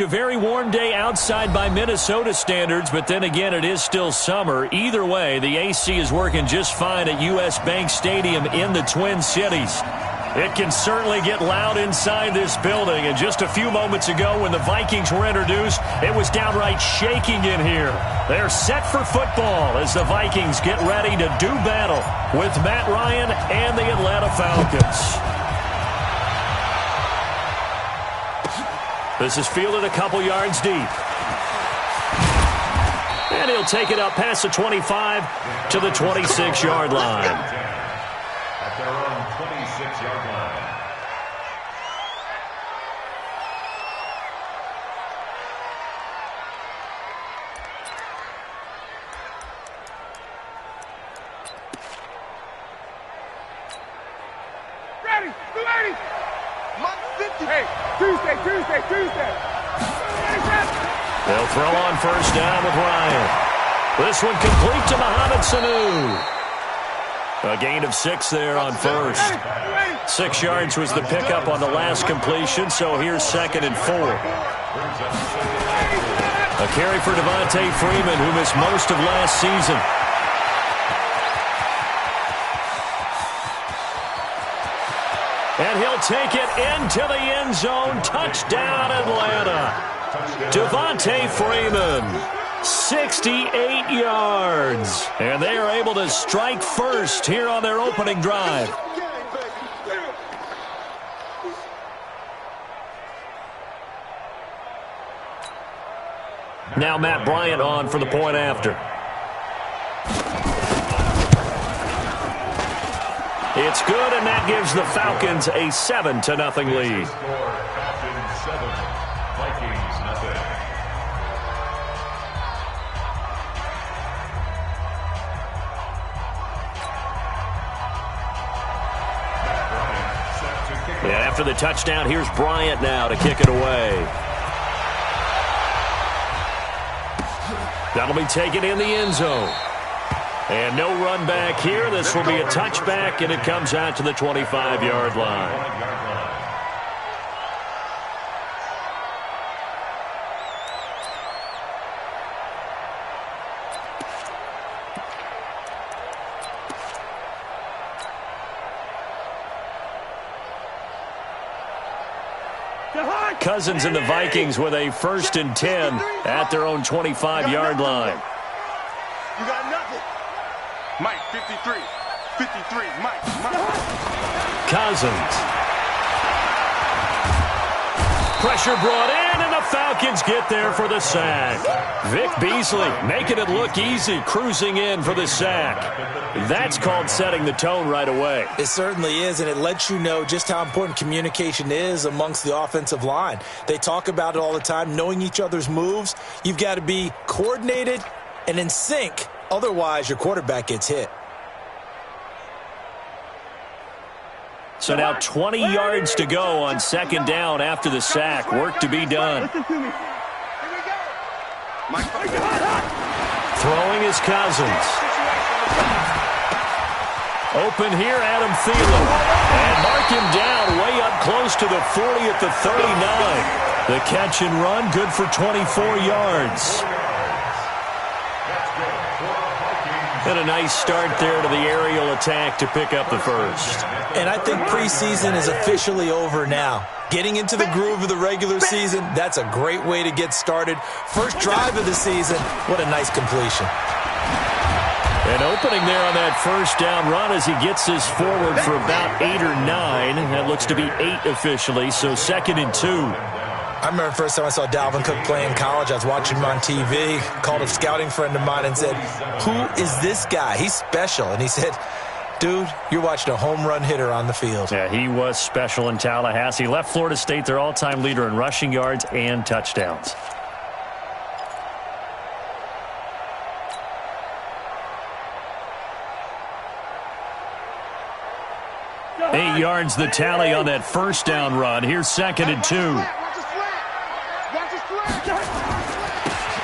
A very warm day outside by Minnesota standards, but then again, it is still summer. Either way, the AC is working just fine at U.S. Bank Stadium in the Twin Cities. It can certainly get loud inside this building, and just a few moments ago when the Vikings were introduced, it was downright shaking in here. They're set for football as the Vikings get ready to do battle with Matt Ryan and the Atlanta Falcons. This is fielded a couple yards deep. And he'll take it up past the 25 to the 26-yard line. At their own 26-yard line. Ready, 280. Hey, Tuesday. They'll throw on first down with Ryan. This one complete to Mohamed Sanu. A gain of 6 there on first. 6 yards was the pickup on the last completion, so here's 2nd and 4. A carry for Devontae Freeman, who missed most of last season. And he'll take it into the end zone. Touchdown, Atlanta. Devontae Freeman, 68 yards. And they are able to strike first here on their opening drive. Now Matt Bryant on for the point after. It's good, and that gives the Falcons a 7-0 lead. Falcons 7, Vikings nothing. And after the touchdown, here's Bryant now to kick it away. That'll be taken in the end zone. And no run back here. This will be a touchback, and it comes out to the 25-yard line. Cousins and the Vikings with a 1st and 10 at their own 25-yard line. You got nothing. Mike, 53, Mike. Cousins. Pressure brought in, and the Falcons get there for the sack. Vic Beasley making it look easy, cruising in for the sack. That's called setting the tone right away. It certainly is, and it lets you know just how important communication is amongst the offensive line. They talk about it all the time, knowing each other's moves. You've got to be coordinated and in sync. Otherwise, your quarterback gets hit. So now 20 yards to go on 2nd down after the sack. Work to be done. Throwing is Cousins. Open here, Adam Thielen. And mark him down way up close to the 40 at the 39. The catch and run, good for 24 yards. And a nice start there to the aerial attack to pick up the first. And I think preseason is officially over now. Getting into the groove of the regular season, that's a great way to get started. First drive of the season, what a nice completion. And opening there on that first down run as he gets this forward for about 8 or 9. That looks to be 8 officially, so 2nd and 2. I remember the first time I saw Dalvin Cook play in college. I was watching him on TV, called a scouting friend of mine and said, "Who is this guy? He's special." And he said, "Dude, you're watching a home run hitter on the field." Yeah, he was special in Tallahassee. Left Florida State their all-time leader in rushing yards and touchdowns. 8 yards the tally on that first down run. Here's 2nd and 2.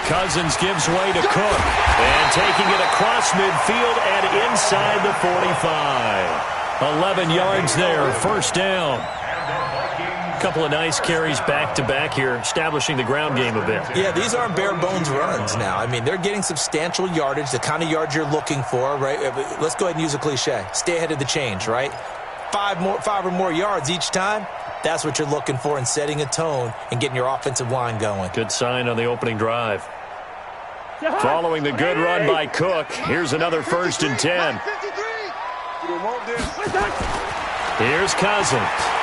Cousins gives way to Cook. And taking it across midfield and inside the 45. 11 yards there, first down. And the Vikings Couple of nice carries back-to-back here, establishing the ground game a bit. Yeah, these aren't bare-bones runs now. I mean, they're getting substantial yardage, the kind of yards you're looking for, right? Let's go ahead and use a cliche. Stay ahead of the change, right? Five or more yards each time. That's what you're looking for in setting a tone and getting your offensive line going. Good sign on the opening drive. Following the good run by Cook, here's another 1st and 10. Here's Cousins.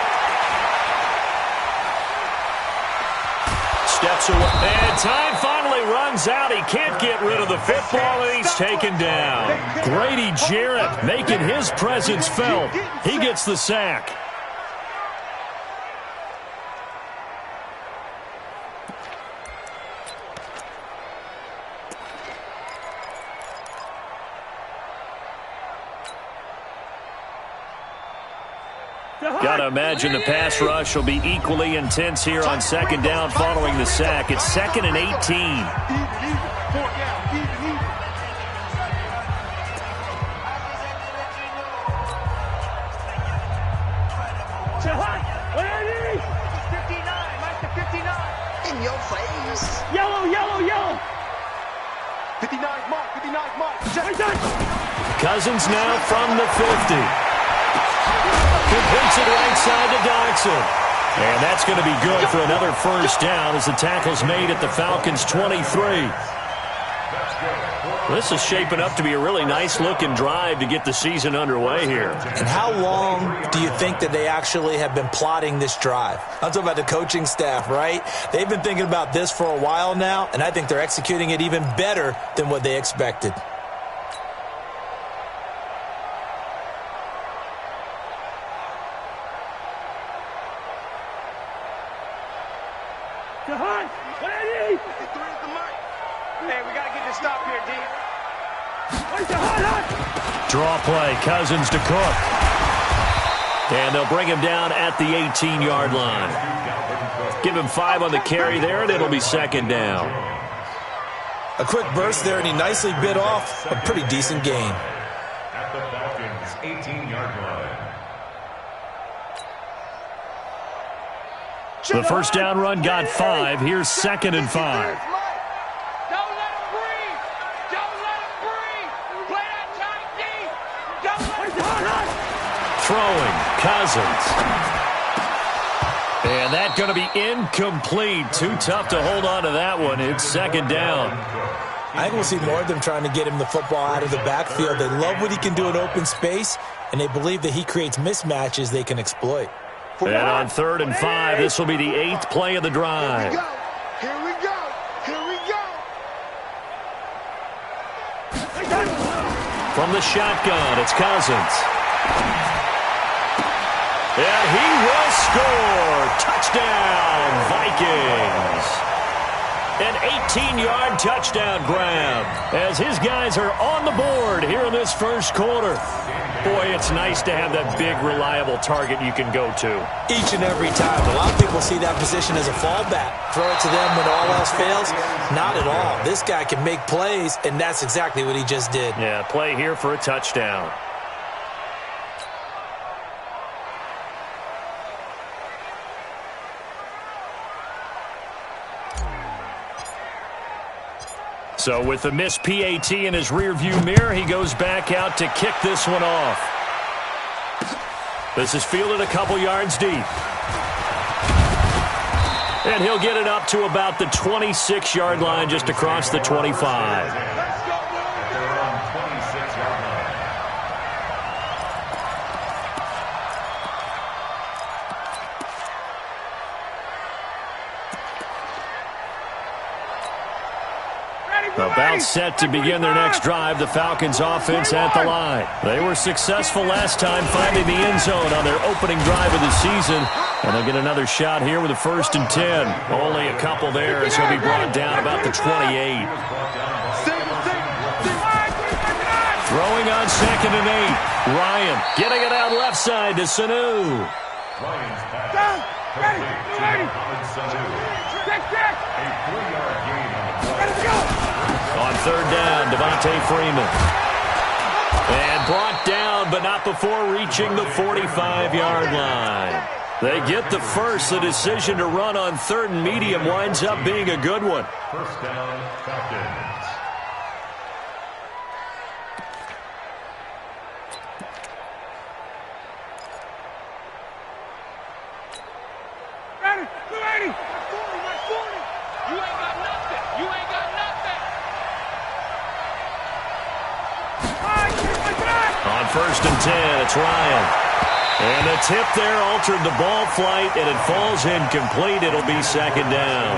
Steps away, and time finally runs out. He can't get rid of the football, and he's taken down. Grady Jarrett making his presence felt. He gets the sack. Gotta imagine the pass rush will be equally intense here on 2nd down following the sack. It's 2nd and 18. In your face. Yellow, yellow, yellow. 59 mark, 59 mark. Cousins now from the 50. Completes it right side to Dodson. And that's going to be good for another 1st down as the tackle's made at the Falcons' 23. This is shaping up to be a really nice-looking drive to get the season underway here. And how long do you think that they actually have been plotting this drive? I'm talking about the coaching staff, right? They've been thinking about this for a while now, and I think they're executing it even better than what they expected. Draw play, Cousins to Cook. And they'll bring him down at the 18-yard line. Give him 5 on the carry there, and it'll be 2nd down. A quick burst there, and he nicely bit off a pretty decent gain. At the Falcons' 18-yard line. The 1st down run got 5. Here's 2nd and 5. Throwing, Cousins. And that's going to be incomplete. Too tough to hold on to that one. It's 2nd down. I think we'll see more of them trying to get him the football out of the backfield. They love what he can do in open space, and they believe that he creates mismatches they can exploit. And on 3rd and 5, this will be the 8th play of the drive. Here we go. Here we go. From the shotgun, it's Cousins. And he will score. Touchdown, Vikings. An 18-yard touchdown grab as his guys are on the board here in this 1st quarter. Boy, it's nice to have that big, reliable target you can go to. Each and every time. A lot of people see that position as a fallback. Throw it to them when all else fails. Not at all. This guy can make plays, and that's exactly what he just did. Yeah, play here for a touchdown. So with the missed PAT in his rearview mirror, he goes back out to kick this one off. This is fielded a couple yards deep. And he'll get it up to about the 26-yard line, just across the 25. About set to begin their next drive, the Falcons offense at the line. They were successful last time finding the end zone on their opening drive of the season. And they'll get another shot here with a 1st and 10. Only a couple there as he'll be brought down about the 28. Throwing on 2nd and 8. Ryan getting it out left side to Sanu. Ryan's pass. Check, check. A 3-yard gain on the play. Let's go. On 3rd down, Devontae Freeman. And brought down, but not before reaching the 45-yard line. They get the first. The decision to run on 3rd and medium winds up being a good one. First down, Falcons. Ready, 280. 40, 40. You ain't got nothing. You ain't got nothing. On 1st and 10, it's Ryan. And the tip there altered the ball flight, and it falls incomplete. It'll be 2nd down.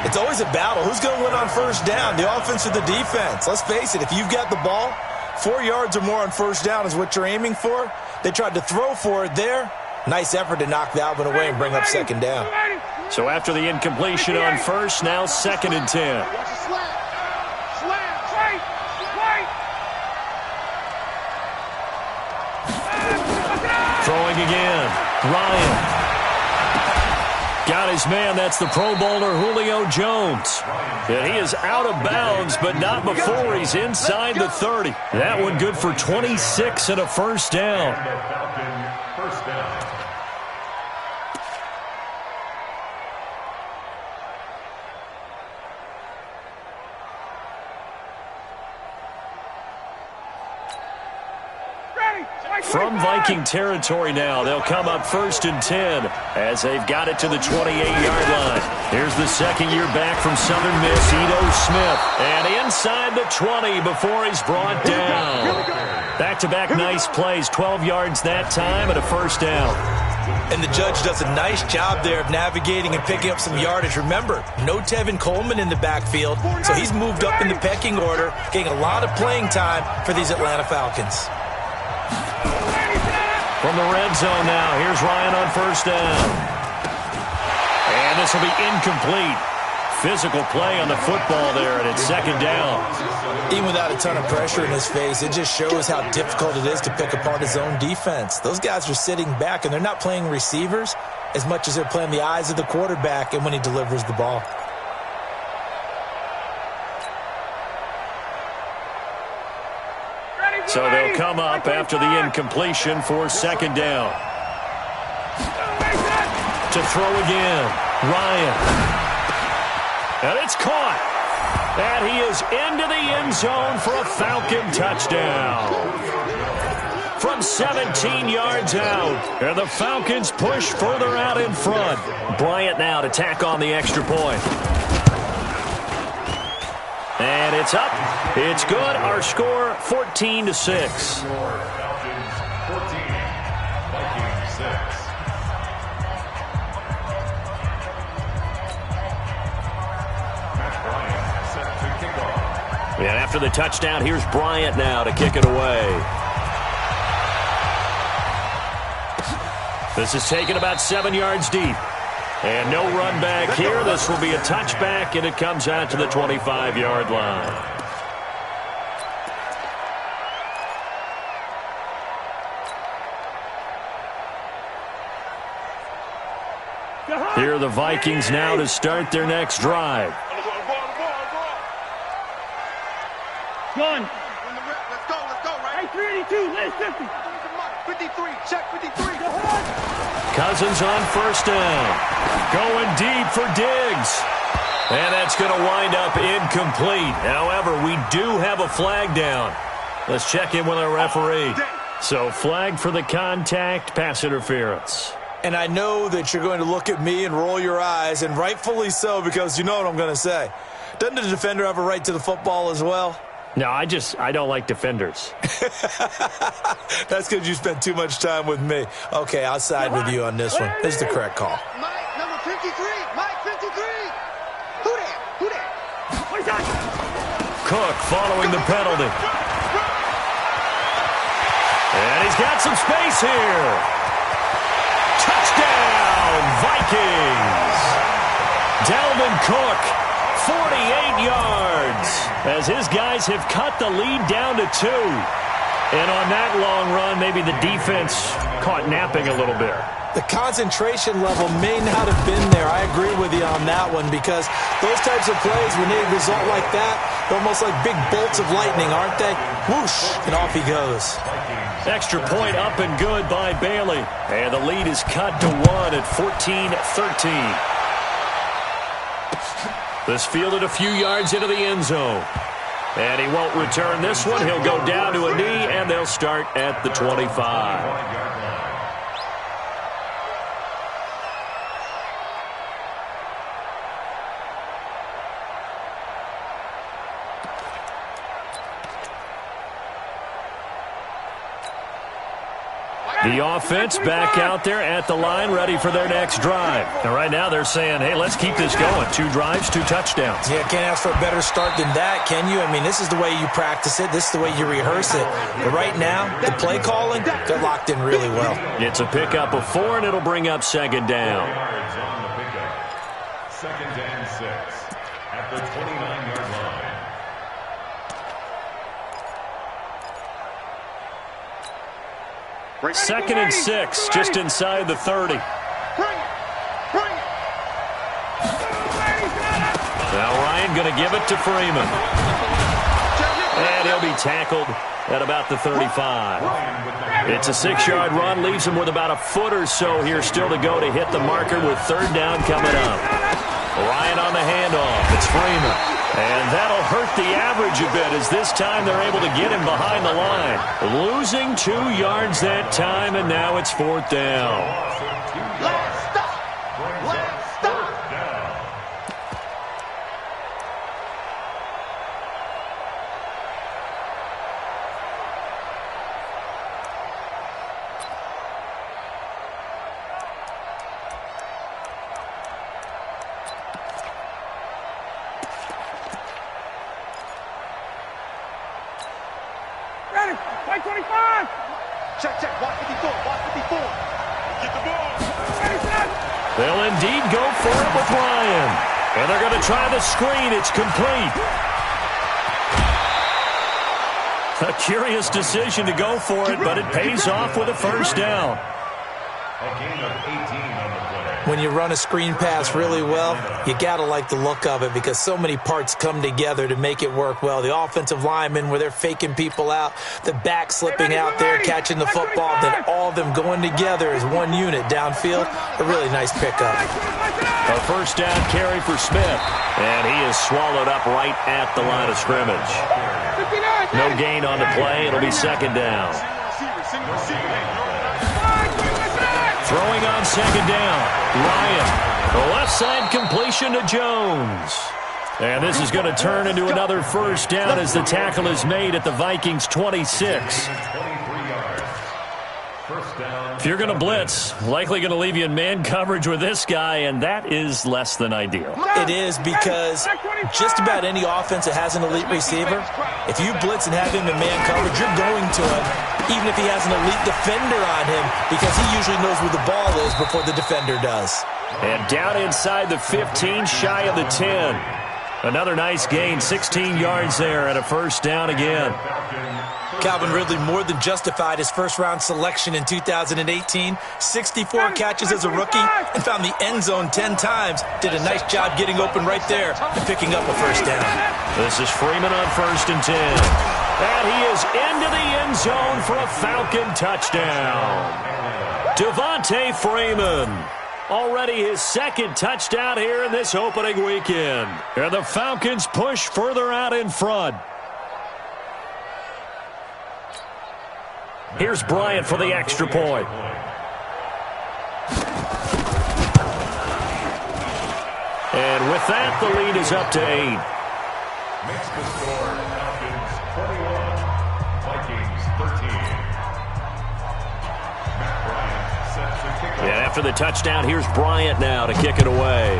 It's always a battle. Who's going to win on 1st down, the offense or the defense? Let's face it, if you've got the ball, 4 yards or more on 1st down is what you're aiming for. They tried to throw for it there. Nice effort to knock that one away and bring up 2nd down. So after the incompletion on 1st, now 2nd and 10. Watch the slant. Slant. Right. Throwing again. Ryan. Got his man. That's the Pro Bowler Julio Jones. And he is out of bounds, but not before he's inside the 30. That one good for 26 and a 1st down. Falcon, 1st down. From Viking territory now, they'll come up 1st and 10 as they've got it to the 28-yard line. Here's the 2d year back from Southern Miss, Ito Smith. And inside the 20 before he's brought down. Back-to-back nice plays, 12 yards that time and a 1st down. And the judge does a nice job there of navigating and picking up some yardage. Remember, no Tevin Coleman in the backfield, so he's moved up in the pecking order, getting a lot of playing time for these Atlanta Falcons. From the red zone now, here's Ryan on 1st down. And this will be incomplete. Physical play on the football there, and it's 2nd down. Even without a ton of pressure in his face, it just shows how difficult it is to pick apart his own defense. Those guys are sitting back, and they're not playing receivers as much as they're playing the eyes of the quarterback and when he delivers the ball. So they'll come up after the incompletion for 2nd down. To throw again, Ryan. And it's caught. And he is into the end zone for a Falcon touchdown. From 17 yards out. And the Falcons push further out in front. Bryant now to tack on the extra point. And it's up. It's good. Our score, 14-6. Falcons 14, Vikings 6. Matt Bryant set to kick off. And after the touchdown, here's Bryant now to kick it away. This is taken about 7 yards deep. And no run back here. This will be a touchback, and it comes out to the 25-yard line. Here are the Vikings now to start their next drive. Gun. Let's go, right? Hey, 382, last 50. 53, check 53. Cousins on 1st down. Going deep for Diggs. And that's going to wind up incomplete. However, we do have a flag down. Let's check in with our referee. So flag for the contact, pass interference. And I know that you're going to look at me and roll your eyes, and rightfully so, because you know what I'm going to say. Doesn't the defender have a right to the football as well? No, I don't like defenders. That's because you spent too much time with me. Okay, I'll side with you on this one. This is the correct call. Mike, number 53. Mike, 53. Who that? Cook following the penalty. And he's got some space here. Touchdown, Vikings. Dalvin Cook, 48 yards, as his guys have cut the lead down to 2. And on that long run, maybe the defense caught napping a little bit. The concentration level may not have been there. I agree with you on that one, because those types of plays, when they result like that, they're almost like big bolts of lightning, aren't they? Whoosh, and off he goes. Vikings Extra point up and good by Bailey. And the lead is cut to 1 at 14-13. This fielded a few yards into the end zone. And he won't return this one. He'll go down to a knee, and they'll start at the 25. The offense back out there at the line, ready for their next drive. And right now they're saying, hey, let's keep this going. 2 drives, 2 touchdowns. Yeah, can't ask for a better start than that, can you? I mean, this is the way you practice it. This is the way you rehearse it. But right now, the play calling, they're locked in really well. It's a pickup of 4, and it'll bring up second down. Second and 6 at the 29-yard line. Second and 6, just inside the 30. Bring it. Now Ryan going to give it to Freeman. And he'll be tackled at about the 35. It's a 6-yard run, leaves him with about a foot or so here still to go to hit the marker with third down coming up. Ryan on the handoff. It's Freeman. And that'll hurt the average a bit as this time they're able to get him behind the line. Losing 2 yards that time, and now it's fourth down. Last stop. White 25. Check. Watch 54. Get the ball. They'll indeed go for it with Ryan. And they're going to try the screen. It's complete. A curious decision to go for it, but it pays off with a first down. A gain of 18 on the play. When you run a screen pass really well, you got to like the look of it because so many parts come together to make it work well. The offensive linemen, where they're faking people out, the back slipping out there, catching the football, then all of them going together as one unit downfield. A really nice pickup. A first down carry for Smith. And he is swallowed up right at the line of scrimmage. No gain on the play. It'll be second down. Throwing on second down. Ryan. The left side completion to Jones. And this is going to turn into another first down as the tackle is made at the Vikings' 26. If you're going to blitz, likely going to leave you in man coverage with this guy, and that is less than ideal. It is because just about any offense that has an elite receiver, if you blitz and have him in man coverage, you're going to him, even if he has an elite defender on him, because he usually knows where the ball is before the defender does. And down inside the 15, shy of the 10. Another nice gain, 16 yards there, and a first down again. Calvin Ridley more than justified his first-round selection in 2018. 64 catches as a rookie and found the end zone 10 times. Did a nice job getting open right there and picking up a first down. This is Freeman on 1st and 10. And he is into the end zone for a Falcon touchdown. Devontae Freeman. Already his second touchdown here in this opening weekend. And the Falcons push further out in front. Here's Bryant for the extra point. And with that, the lead is up to 8. Makes the score Falcons 21, Vikings 13. Matt Bryant sets the kickoff. And after the touchdown, here's Bryant now to kick it away.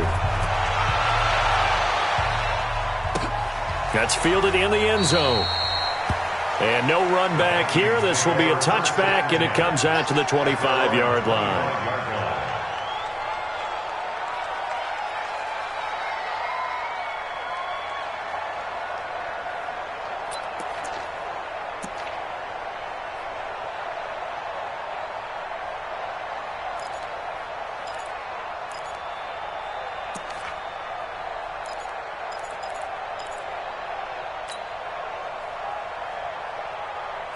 That's fielded in the end zone. And no run back here. This will be a touchback, and it comes out to the 25-yard line.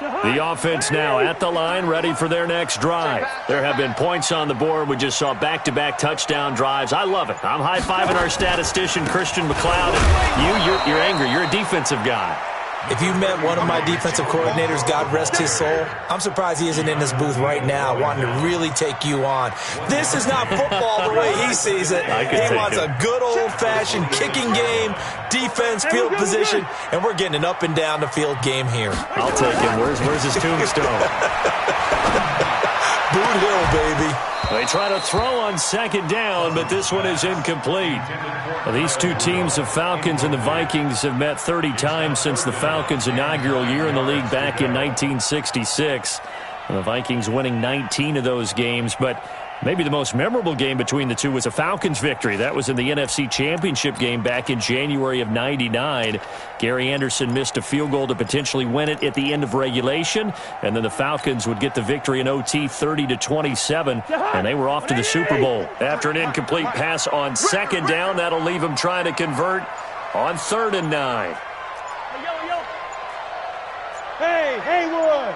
The offense now at the line, ready for their next drive. There have been points on the board. We just saw back-to-back touchdown drives. I love it. I'm high-fiving our statistician, Christian McLeod. And you're angry. You're a defensive guy. If you met one of my defensive coordinators, God rest his soul, I'm surprised he isn't in this booth right now wanting to really take you on. This is not football the way he sees it. He wants a good old-fashioned kicking game, defense, field position, and we're getting an up and down the field game here. I'll take him. Where's his tombstone? Boot Hill, baby. They try to throw on second down, but this one is incomplete. Well, these two teams, the Falcons and the Vikings, have met 30 times since the Falcons' inaugural year in the league back in 1966. And the Vikings winning 19 of those games, but maybe the most memorable game between the two was a Falcons victory. That was in the NFC Championship game back in January of '99. Gary Anderson missed a field goal to potentially win it at the end of regulation, and then the Falcons would get the victory in OT 30-27, and they were off to the Super Bowl. After an incomplete pass on second down, that'll leave them trying to convert on 3rd and 9. Hey, Haywood!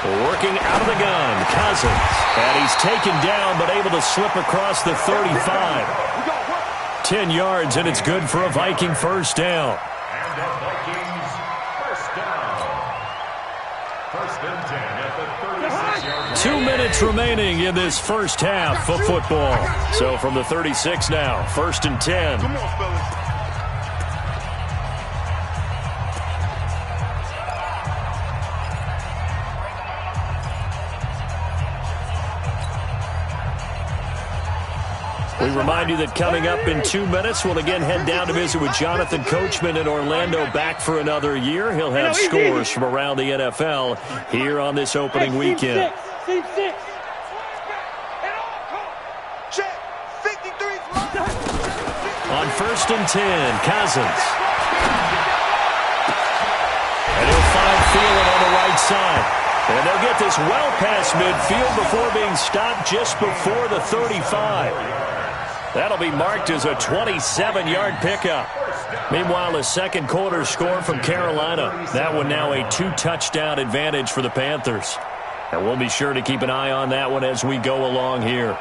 Working out of the gun, Cousins. And he's taken down, but able to slip across the 35. 10 yards, and it's good for a Viking first down. And the Vikings first down. 1st and 10 at the 36-yard line. 2 minutes remaining in this first half of football. So from the 36 now, 1st and 10. Come on, fellas. We remind you that coming up in 2 minutes, we'll again head down to visit with Jonathan Coachman in Orlando, back for another year. He'll have scores from around the NFL here on this opening weekend. Team 6. Check. 53's line. On 1st and 10, Cousins. And he'll find Thielen on the right side. And they'll get this well past midfield before being stopped just before the 35. That'll be marked as a 27-yard pickup. Meanwhile, the second quarter score from Carolina. That one now a 2-touchdown advantage for the Panthers. And we'll be sure to keep an eye on that one as we go along here.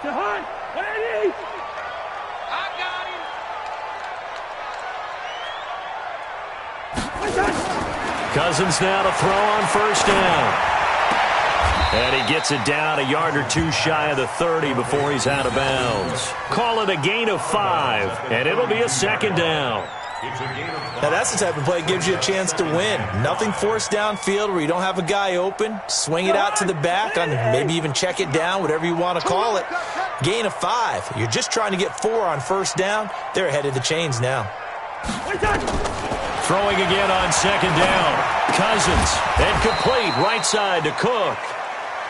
Jahan, ready? I got him. Cousins now to throw on first down. And he gets it down a yard or two shy of the 30 before he's out of bounds. Call it a gain of 5, and it'll be a second down. Now that's the type of play that gives you a chance to win. Nothing forced downfield where you don't have a guy open. Swing it out to the back, and maybe even check it down, whatever you want to call it. Gain of 5. You're just trying to get 4 on first down. They're ahead of the chains now. Throwing again on second down. Cousins, and complete right side to Cook.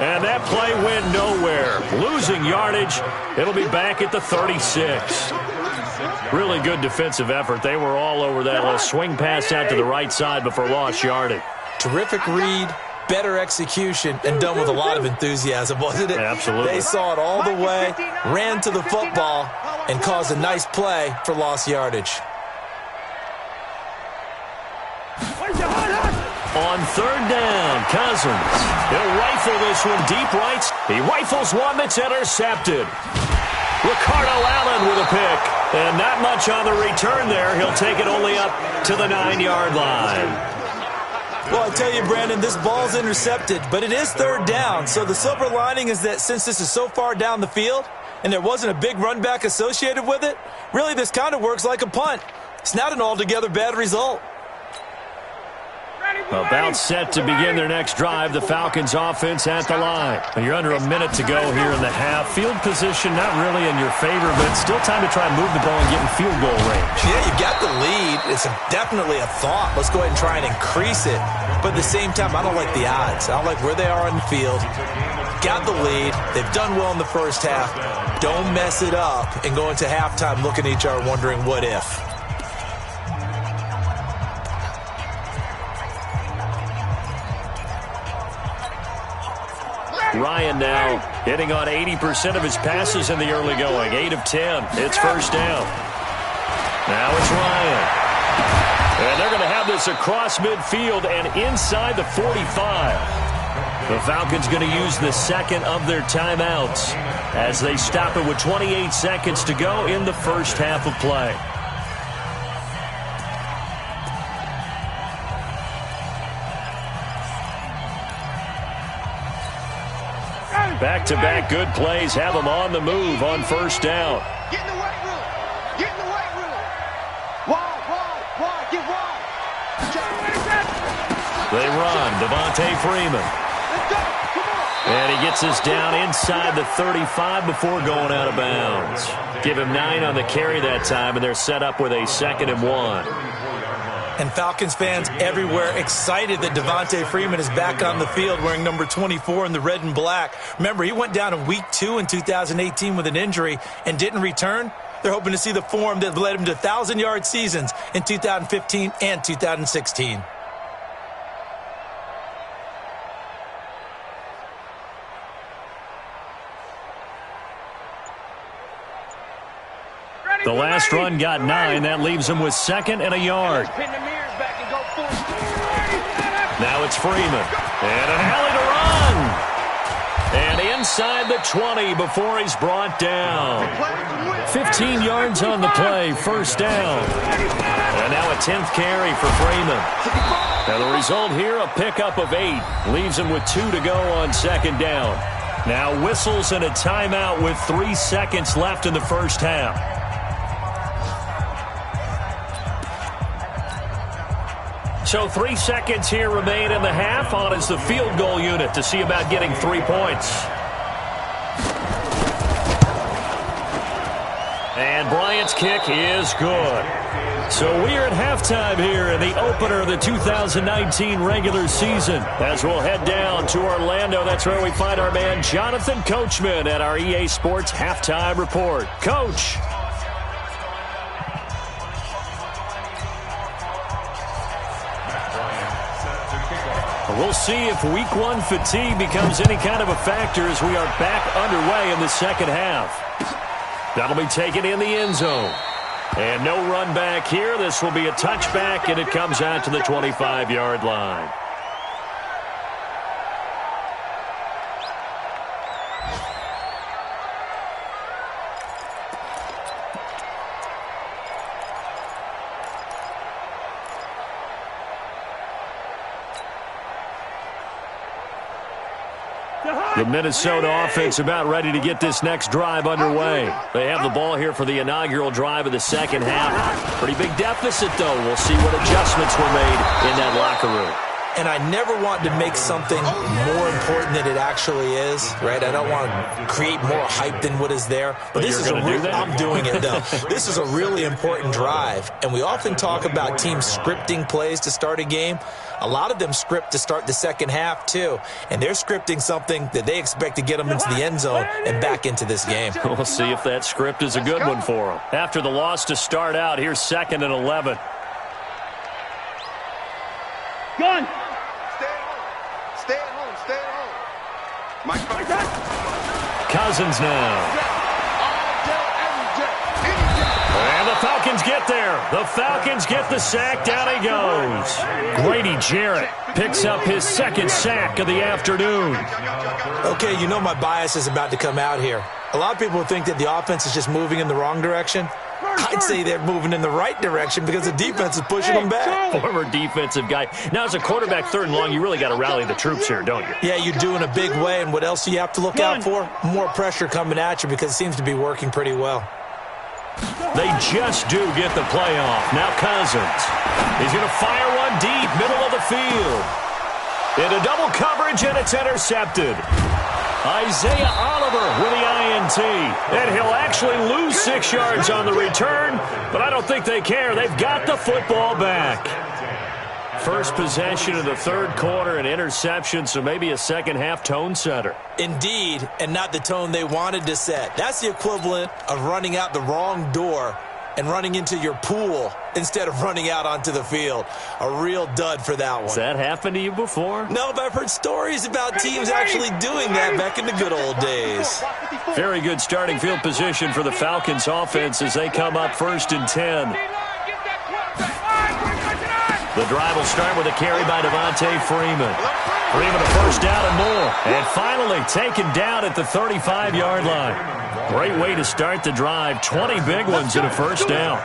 And that play went nowhere. Losing yardage. It'll be back at the 36. Really good defensive effort. They were all over that little swing pass out to the right side before lost yardage. Terrific read, better execution, and done with a lot of enthusiasm, wasn't it? Absolutely. They saw it all the way, ran to the football, and caused a nice play for lost yardage. On 3rd down, Cousins. He'll rifle this one deep right. He rifles one that's intercepted. Ricardo Allen with a pick. And not much on the return there. He'll take it only up to the 9-yard line. Well, I tell you, Brandon, this ball's intercepted, but it is 3rd down. So the silver lining is that since this is so far down the field and there wasn't a big run back associated with it, really this kind of works like a punt. It's not an altogether bad result. About set to begin their next drive. The Falcons offense at the line. You're under a minute to go here in the half. Field position not really in your favor, but still time to try and move the ball and get in field goal range. Yeah, you got the lead. It's definitely a thought. Let's go ahead and try and increase it. But at the same time, I don't like the odds. I don't like where they are on the field. Got the lead. They've done well in the first half. Don't mess it up and go into halftime looking at each other wondering what if. Ryan now hitting on 80% of his passes in the early going. 8 of 10. It's first down. Now it's Ryan. And they're going to have this across midfield and inside the 45. The Falcons going to use the second of their timeouts as they stop it with 28 seconds to go in the first half of play. Back-to-back good plays have them on the move on first down. Get in the weight room. Get in the weight room. Wide, get wide. They run. Devontae Freeman. Let's go. Come on. And he gets this down inside the 35 before going out of bounds. Give him 9 on the carry that time, and they're set up with a 2nd and 1. And Falcons fans everywhere excited that Devontae Freeman is back on the field wearing number 24 in the red and black. Remember, he went down in week 2 in 2018 with an injury and didn't return. They're hoping to see the form that led him to 1,000-yard seasons in 2015 and 2016. The last run got 9. That leaves him with 2nd and a yard. Now it's Freeman. And an alley to run. And inside the 20 before he's brought down. 15 yards on the play. First down. And now a 10th carry for Freeman. And the result here, a pickup of 8. Leaves him with 2 to go on 2nd down. Now whistles and a timeout with 3 seconds left in the first half. So 3 seconds here remain in the half. On is the field goal unit to see about getting 3 points. And Bryant's kick is good. So we are at halftime here in the opener of the 2019 regular season. As we'll head down to Orlando, that's where we find our man Jonathan Coachman at our EA Sports Halftime Report. Coach. We'll see if week 1 fatigue becomes any kind of a factor as we are back underway in the second half. That'll be taken in the end zone. And no run back here. This will be a touchback, and it comes out to the 25-yard line. The Minnesota offense about ready to get this next drive underway. They have the ball here for the inaugural drive of the second half. Pretty big deficit, though. We'll see what adjustments were made in that locker room. And I never want to make something more important than it actually is, right? I don't want to create more hype than what is there. But this is a real, I'm doing it, though. This is a really important drive. And we often talk about teams scripting plays to start a game. A lot of them script to start the second half, too. And they're scripting something that they expect to get them into the end zone and back into this game. We'll see if that script is a good one for them. After the loss to start out, here's 2nd and 11. Gun. Stay at home. Stay at home. Mike Cousins now. And the Falcons get there. The Falcons get the sack. Down he goes. Grady Jarrett picks up his 2nd sack of the afternoon. Okay, you know my bias is about to come out here. A lot of people think that the offense is just moving in the wrong direction. I'd say they're moving in the right direction because the defense is pushing them back. Former defensive guy. Now, as a quarterback 3rd and long, you really got to rally the troops here, don't you? Yeah, you do in a big way. And what else do you have to look out for? More pressure coming at you because it seems to be working pretty well. They just do get the play off. Now Cousins. He's going to fire one deep, middle of the field. Into double coverage, and it's intercepted. Isaiah Oliver with the INT. And he'll actually lose 6 yards on the return, but I don't think they care. They've got the football back. First possession of the 3rd quarter, an interception, so maybe a second half tone setter. Indeed, and not the tone they wanted to set. That's the equivalent of running out the wrong door and running into your pool instead of running out onto the field. A real dud for that one. Has that happened to you before? No, but I've heard stories about teams actually doing that back in the good old days. Very good starting field position for the Falcons offense as they come up 1st and 10. The drive will start with a carry by Devontae Freeman. Freeman a first down and more. And finally taken down at the 35-yard line. Great way to start the drive. 20 big ones and a first down.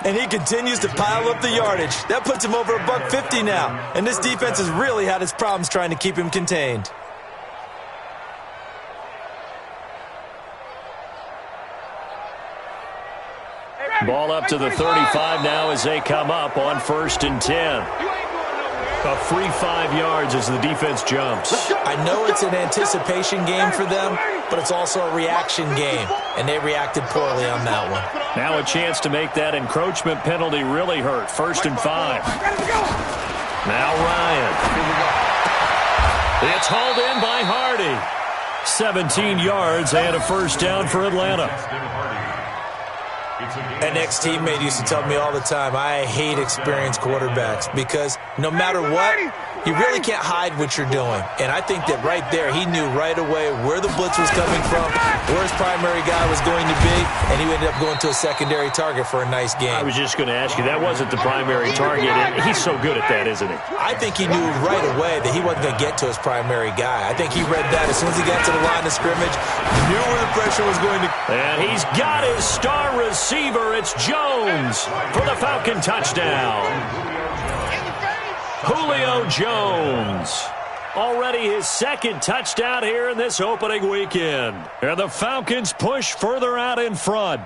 And he continues to pile up the yardage. That puts him over $150 now. And this defense has really had its problems trying to keep him contained. Ball up to the 35 now as they come up on 1st and 10. A free 5 yards as the defense jumps. I know it's an anticipation game for them, but it's also a reaction game, and they reacted poorly on that one. Now a chance to make that encroachment penalty really hurt. 1st and 5. Now Ryan. It's hauled in by Hardy. 17 yards and a first down for Atlanta. An ex-teammate used to tell me all the time, I hate experienced quarterbacks because no matter what, you really can't hide what you're doing. And I think that right there, he knew right away where the blitz was coming from, where his primary guy was going to be, and he ended up going to a secondary target for a nice game. I was just going to ask you, that wasn't the primary target, and he's so good at that, isn't he? I think he knew right away that he wasn't going to get to his primary guy. I think he read that as soon as he got to the line of scrimmage, knew where the pressure was going to. And he's got his star receiver. It's Jones for the Falcon touchdown. Julio Jones. Already his 2nd touchdown here in this opening weekend. And the Falcons push further out in front.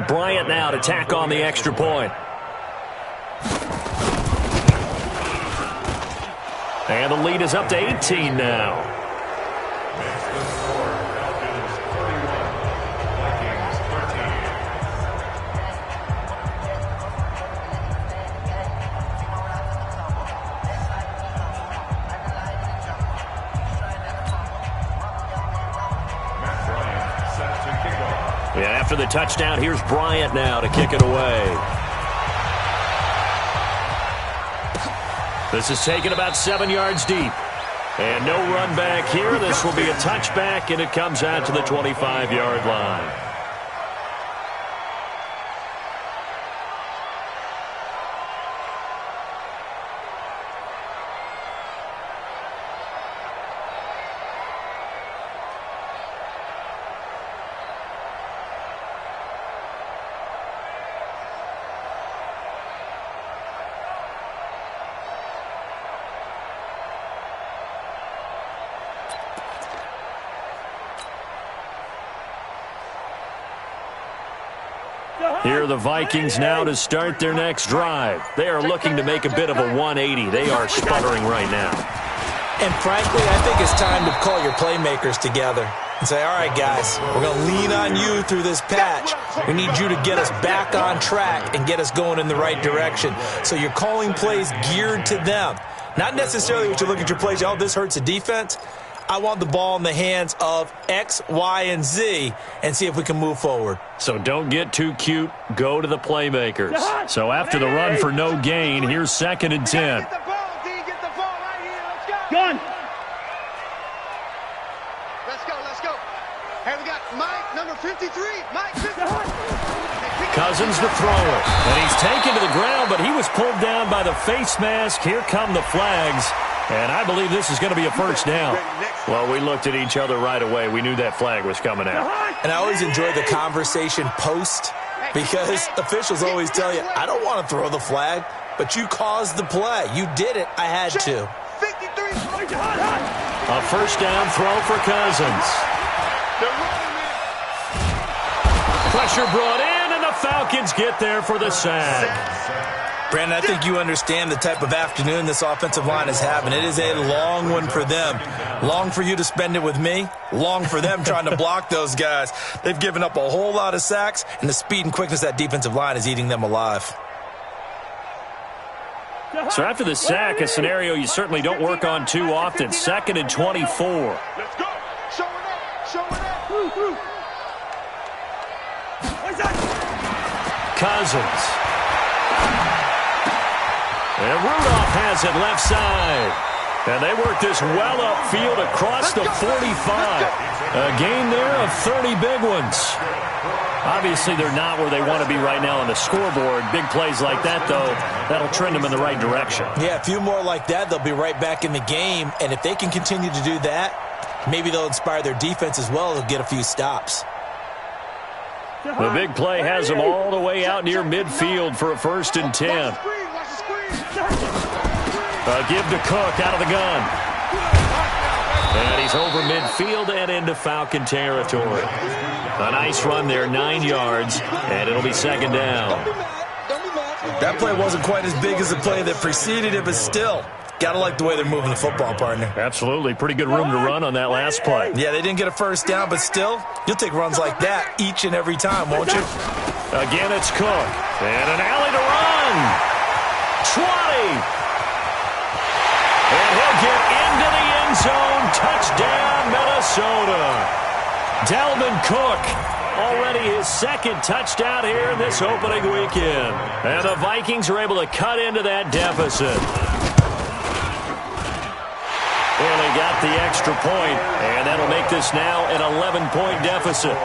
Bryant now to tack on the extra point. And the lead is up to 18 now. Yeah, after the touchdown, here's Bryant now to kick it away. This is taken about 7 yards deep. And no run back here. This will be a touchback, and it comes out to the 25-yard line. Here are the Vikings now to start their next drive. They are looking to make a bit of a 180. They are sputtering right now. And frankly, I think it's time to call your playmakers together and say, all right, guys, we're going to lean on you through this patch. We need you to get us back on track and get us going in the right direction. So you're calling plays geared to them. Not necessarily what you look at your plays, oh, this hurts the defense. I want the ball in the hands of X, Y, and Z and see if we can move forward. So don't get too cute. Go to the playmakers. So after the run for no gain, here's 2nd and 10. Get the ball, D. Get the ball right here. Let's go. Gun. Let's go. Hey, we got Mike, number 53. Mike, 53. Cousins the thrower. And he's taken to the ground, but he was pulled down by the face mask. Here come the flags. And I believe this is going to be a first down. Well, we looked at each other right away. We knew that flag was coming out. And I always enjoy the conversation post because officials always tell you, I don't want to throw the flag, but you caused the play. You did it. I had to. A first down throw for Cousins. Pressure brought in, and the Falcons get there for the sack. Brandon, I think you understand the type of afternoon this offensive line is having. It is a long one for them. Long for you to spend it with me. Long for them trying to block those guys. They've given up a whole lot of sacks, and the speed and quickness of that defensive line is eating them alive. So after the sack, a scenario you certainly don't work on too often. 2nd and 24. Let's go. Show it up. Show it up. Cousins. And Rudolph has it left side. And they work this well upfield across the 45. A gain there of 30 big ones. Obviously, they're not where they want to be right now on the scoreboard. Big plays like that, though, that'll trend them in the right direction. Yeah, a few more like that, they'll be right back in the game. And if they can continue to do that, maybe they'll inspire their defense as well. They'll get a few stops. The big play has them all the way out near midfield for a 1st and 10. Give to Cook out of the gun. And he's over midfield and into Falcon territory. A nice run there, 9 yards, and it'll be 2nd down. That play wasn't quite as big as the play that preceded it, but still, gotta like the way they're moving the football, partner. Absolutely. Pretty good room to run on that last play. Yeah, they didn't get a 1st down, but still, you'll take runs like that each and every time, won't you? Again, it's Cook. And an alley to run. 20. And he'll get into the end zone. Touchdown, Minnesota. Dalvin Cook, already his 2nd touchdown here in this opening weekend. And the Vikings are able to cut into that deficit. And they got the extra point, and that'll make this now an 11-point deficit.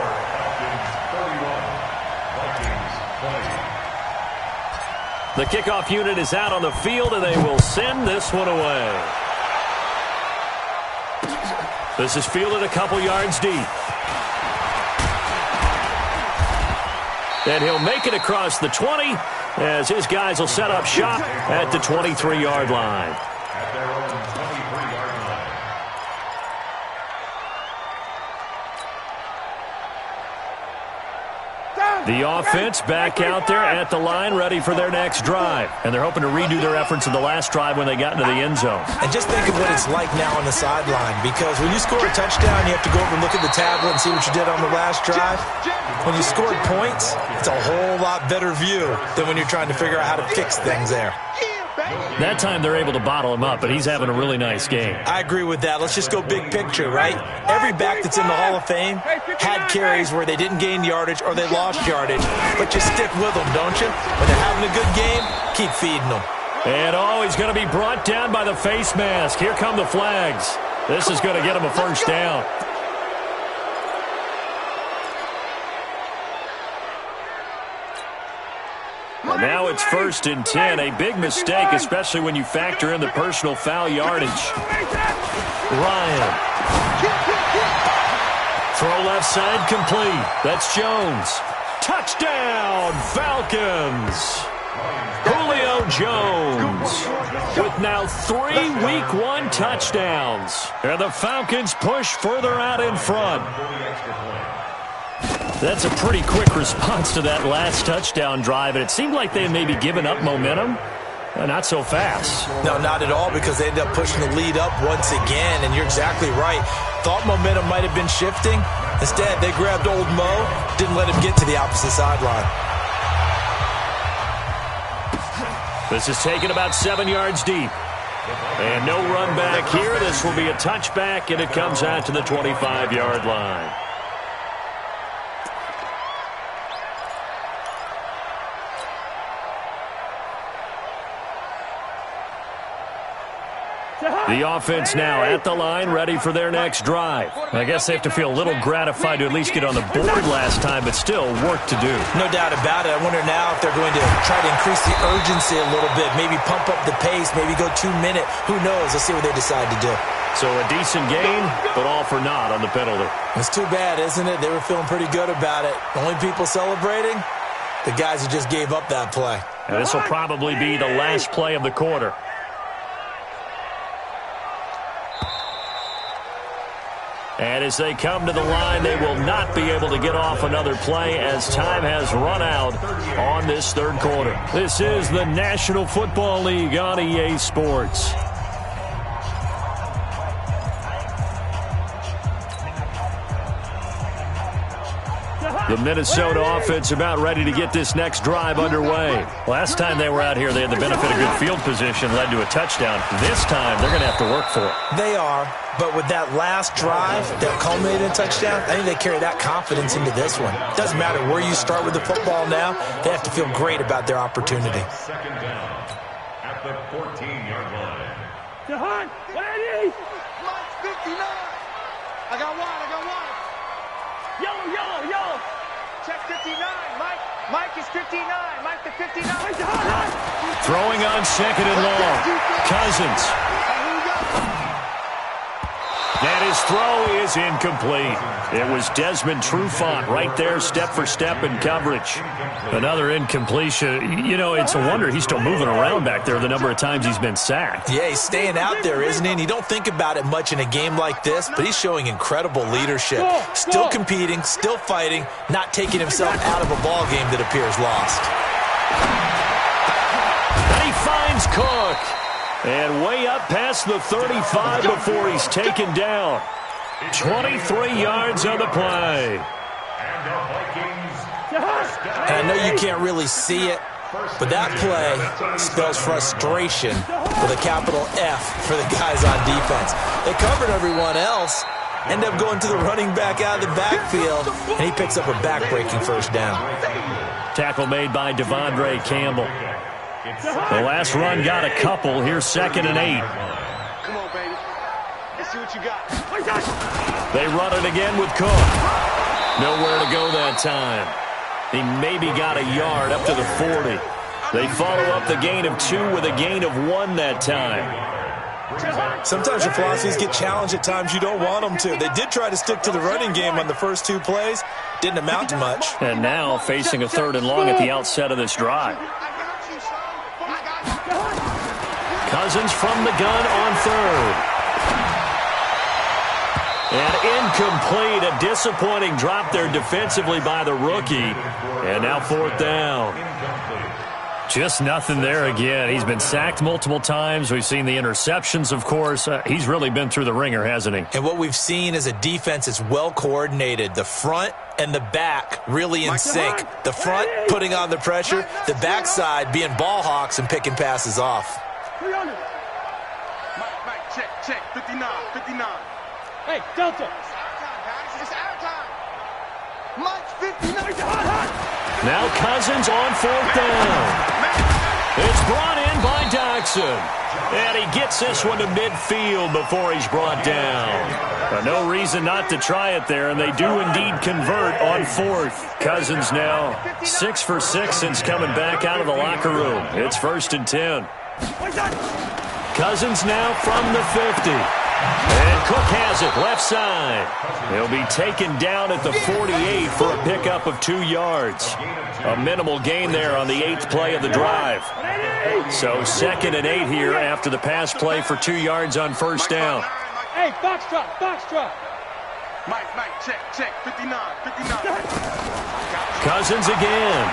The kickoff unit is out on the field, and they will send this one away. This is fielded a couple yards deep. And he'll make it across the 20 as his guys will set up shop at the 23-yard line. At their own 23-yard line. The offense back out there at the line, ready for their next drive. And they're hoping to redo their efforts in the last drive when they got into the end zone. And just think of what it's like now on the sideline, because when you score a touchdown, you have to go over and look at the tablet and see what you did on the last drive. When you scored points, it's a whole lot better view than when you're trying to figure out how to fix things there. That time they're able to bottle him up, but he's having a really nice game. I agree with that. Let's just go big picture, right? Every back that's in the Hall of Fame had carries where they didn't gain yardage or they lost yardage, but you stick with them, don't you? When they're having a good game, keep feeding them. And he's going to be brought down by the face mask. Here come the flags. This is going to get him a 1st down. And now it's 1st and 10. A big mistake, especially when you factor in the personal foul yardage. Ryan. Throw left side complete. That's Jones. Touchdown, Falcons. Julio Jones with now 3 Week 1 touchdowns. And the Falcons push further out in front. That's a pretty quick response to that last touchdown drive, and it seemed like they had maybe given up momentum. Not so fast. No, not at all, because they ended up pushing the lead up once again, and you're exactly right. Thought momentum might have been shifting. Instead, they grabbed old Mo, didn't let him get to the opposite sideline. This is taken about 7 yards deep. And no run back here. This will be a touchback, and it comes out to the 25-yard line. The offense now at the line, ready for their next drive. I guess they have to feel a little gratified to at least get on the board last time, but still work to do. No doubt about it. I wonder now if they're going to try to increase the urgency a little bit, maybe pump up the pace, maybe go 2 minute. Who knows? Let's see what they decide to do. So a decent gain, but all for naught on the penalty. It's too bad, isn't it? They were feeling pretty good about it. The only people celebrating, the guys who just gave up that play. And this will probably be the last play of the quarter. And as they come to the line, they will not be able to get off another play as time has run out on this 3rd quarter. This is the National Football League on EA Sports. The Minnesota offense about ready to get this next drive underway. Last time they were out here, they had the benefit of good field position, led to a touchdown. This time, they're going to have to work for it. They are, but with that last drive that culminated in a touchdown, I think they carry that confidence into this one. It doesn't matter where you start with the football now. They have to feel great about their opportunity. Second down at the 14-yard line. Jahan, ready? Mike's 59. I got one. Yellow. Check 59. Mike is 59. Mike the 59. Throwing on second and long. Cousins. Here we go. And his throw is incomplete. It was Desmond Trufant right there, step for step in coverage. Another incompletion. You know, it's a wonder he's still moving around back there the number of times he's been sacked. Yeah, he's staying out there, isn't he? And you don't think about it much in a game like this, but he's showing incredible leadership. Still competing, still fighting, not taking himself out of a ball game that appears lost. And he finds Cook. And way up past the 35 before he's taken down. 23 yards on the play. And the Vikings. And I know you can't really see it, but that play spells frustration with a capital F for the guys on defense. They covered everyone else, end up going to the running back out of the backfield, and he picks up a back-breaking first down. Tackle made by Devondre Campbell. The last run got a couple. Here's 2nd and 8. Come on, baby. Let's see what you got. They run it again with Cook. Nowhere to go that time. He maybe got a yard up to the 40. They follow up the gain of 2 with a gain of 1 that time. Sometimes your philosophies get challenged at times you don't want them to. They did try to stick to the running game on the first 2 plays. Didn't amount to much. And now facing a 3rd and long at the outset of this drive. Cousins from the gun on 3rd. And incomplete. A disappointing drop there defensively by the rookie. And now 4th down. Just nothing there again. He's been sacked multiple times. We've seen the interceptions, of course. He's really been through the ringer, hasn't he? And what we've seen is a defense that's well coordinated. The front and the back really in sync. The front putting on the pressure. The backside being ball hawks and picking passes off. 300. Mike, check. 59. Hey, Delta. It's our time. Mike's 59. Now Cousins on 4th down. It's brought in by Doxson. And he gets this one to midfield before he's brought down. No reason not to try it there, and they do indeed convert on 4th. Cousins now 6 for 6 since coming back out of the locker room. It's 1st and 10. Cousins now from the 50. And Cook has it left side. He'll be taken down at the 48 for a pickup of 2 yards. A minimal gain there on the 8th play of the drive. So 2nd and 8 here after the pass play for 2 yards on 1st down. Hey, box drop. Mike, check. 59. Cousins again.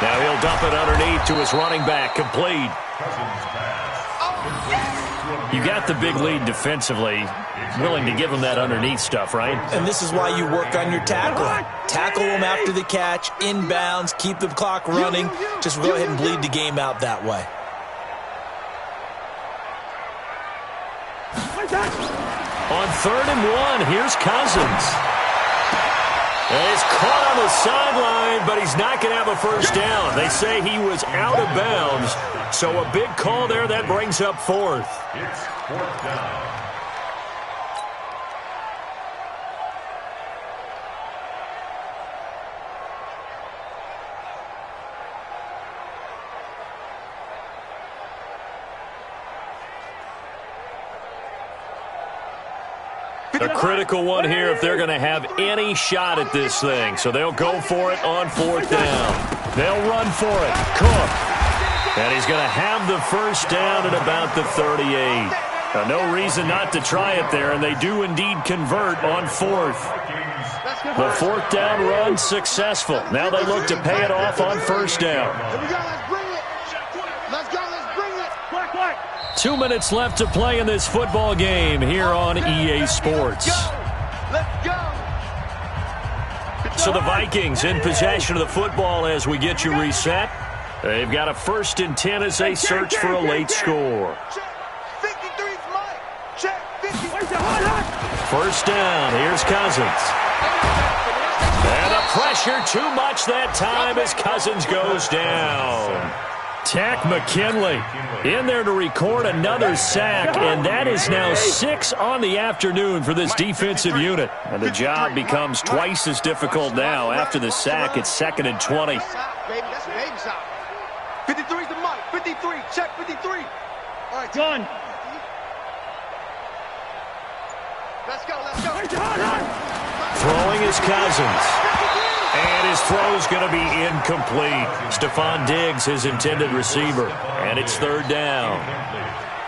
Now he'll dump it underneath to his running back, complete. You got the big lead defensively, willing to give him that underneath stuff, right? And this is why you work on your tackling. Tackle them after the catch, inbounds, keep the clock running. Just go ahead and bleed the game out that way. On 3rd and 1, here's Cousins. And he's caught on the sideline, but he's not going to have a first down. They say he was out of bounds, so a big call there that brings up 4th. It's 4th down. A critical one here if they're going to have any shot at this thing. So they'll go for it on 4th down. They'll run for it. Cook. And he's going to have the first down at about the 38. Now, no reason not to try it there, and they do indeed convert on 4th. The 4th down run successful. Now they look to pay it off on 1st down. Here we go, let's bring it. Let's go, let's bring it. Black. 2 minutes left to play in this football game here on EA Sports. Let's go. So the Vikings in possession of the football as we get you reset. They've got a 1st and 10 as they search for a late score. Check. 53's mine. Check. 50. 1st down. Here's Cousins. And the pressure too much that time as Cousins goes down. Tack McKinley in there to record another sack, and that is now 6 on the afternoon for this defensive unit. And the job becomes twice as difficult now. After the sack, it's 2nd and 20. Baby, that's a baby shot. 53's the mic. 53. Check 53. All right, done. Let's go. Let's go. Throwing is Cousins. And his throw's going to be incomplete. Stephon Diggs, his intended receiver. And it's 3rd down.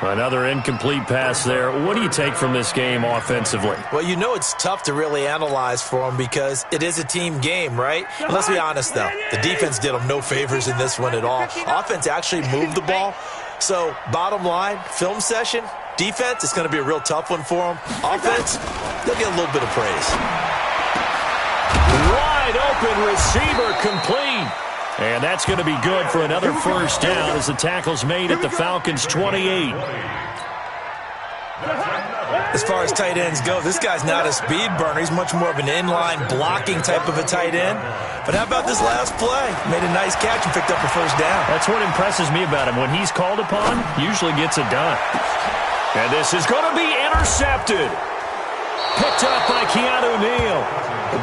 Another incomplete pass there. What do you take from this game offensively? Well, you know it's tough to really analyze for them because it is a team game, right? And let's be honest, though. The defense did them no favors in this one at all. Offense actually moved the ball. So, bottom line, film session, defense, it's going to be a real tough one for them. Offense, they'll get a little bit of praise. Wide open receiver complete. And that's going to be good for another 1st down as the tackle's made at the Falcons' 28. As far as tight ends go, this guy's not a speed burner. He's much more of an inline blocking type of a tight end. But how about this last play? Made a nice catch and picked up a 1st down. That's what impresses me about him. When he's called upon, usually gets it done. And this is going to be intercepted. Picked up by Keanu Neal.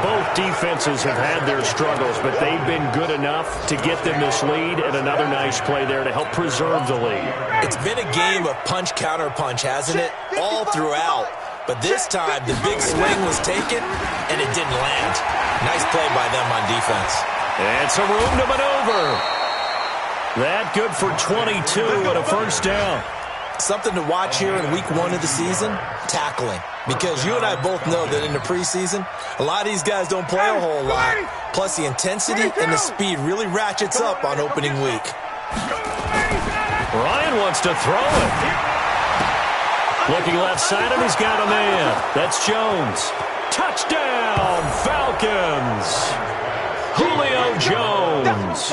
Both defenses have had their struggles, but they've been good enough to get them this lead, and another nice play there to help preserve the lead. It's been a game of punch-counter-punch, hasn't it? All throughout. But this time, the big swing was taken, and it didn't land. Nice play by them on defense. And some room to maneuver. That good for 22 and a 1st down. Something to watch here in week 1 of the season, tackling. Because you and I both know that in the preseason, a lot of these guys don't play a whole lot. Plus, the intensity and the speed really ratchets up on opening week. Ryan wants to throw it. Looking left side, and he's got a man. That's Jones. Touchdown, Falcons. Julio Jones,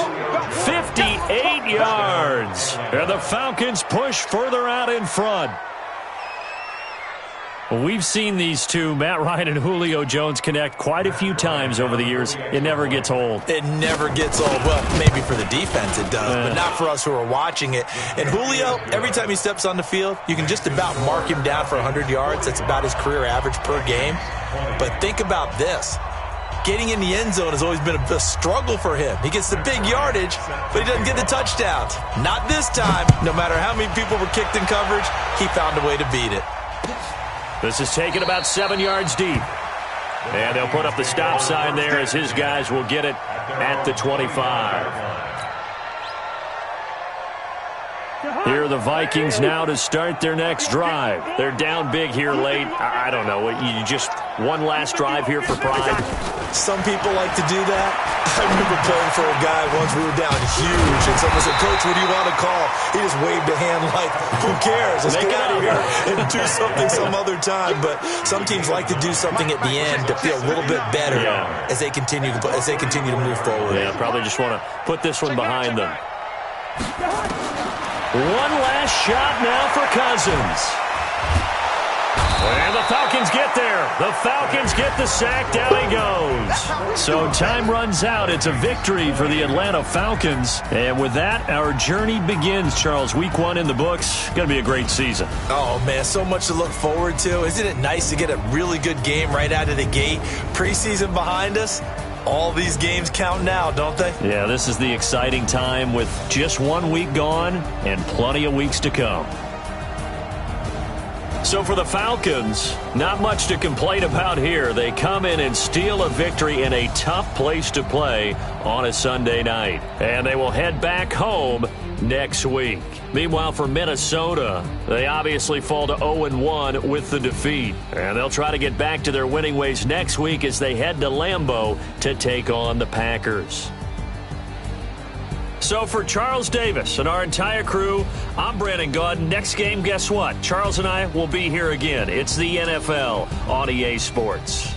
58 yards. And the Falcons push further out in front. Well, we've seen these two, Matt Ryan and Julio Jones, connect quite a few times over the years. It never gets old. It never gets old. Well, maybe for the defense it does, but not for us who are watching it. And Julio, every time he steps on the field, you can just about mark him down for 100 yards. That's about his career average per game. But think about this. Getting in the end zone has always been a struggle for him. He gets the big yardage, but he doesn't get the touchdowns. Not this time. No matter how many people were kicked in coverage, he found a way to beat it. This is taken about 7 yards deep. And they'll put up the stop sign there as his guys will get it at the 25. Here are the Vikings now to start their next drive. They're down big here late. I don't know. You just one last drive here for pride? Some people like to do that. I remember playing for a guy once. We were down huge, and someone said, "Coach, what do you want to call?" He just waved a hand like, "Who cares? Let's get out of here and do something some other time." But some teams like to do something at the end to feel a little bit better as they continue to move forward. Yeah, probably just want to put this one behind them. One last shot now for Cousins. And the Falcons get there. The Falcons get the sack. Down he goes. So time runs out. It's a victory for the Atlanta Falcons. And with that, our journey begins, Charles. Week 1 in the books. Going to be a great season. Oh, man, so much to look forward to. Isn't it nice to get a really good game right out of the gate? Preseason behind us. All these games count now, don't they? Yeah, this is the exciting time with just 1 week gone and plenty of weeks to come. So for the Falcons, not much to complain about here. They come in and steal a victory in a tough place to play on a Sunday night. And they will head back home next week. Meanwhile, for Minnesota, they obviously fall to 0-1 with the defeat. And they'll try to get back to their winning ways next week as they head to Lambeau to take on the Packers. So for Charles Davis and our entire crew, I'm Brandon Gaudin. Next game, guess what? Charles and I will be here again. It's the NFL on EA Sports.